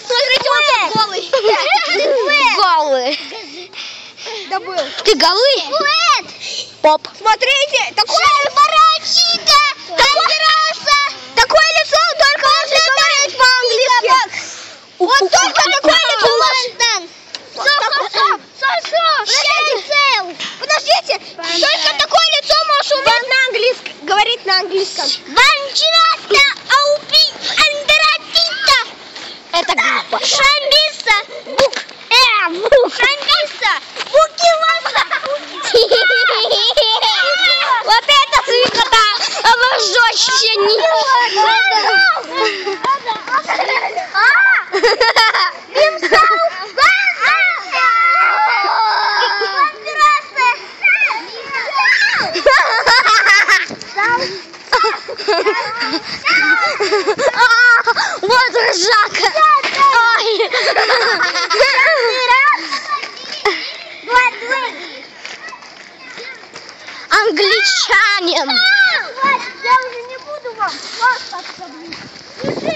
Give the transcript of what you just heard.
Смотрите, он голый. Голый. Добыл. Ты голый? Поп. Смотрите, такое барачика. Такое лицо, только можно говорить по-английски. Вот только такое лицо. Подождите, только такое лицо можешь уметь на английском, говорить на английском. Это глупо. Шамбиса. Шамбиса. Вот это свекота, она жестче не. Вот ржака. Англичанин. Я уже не буду вам вас подсадить.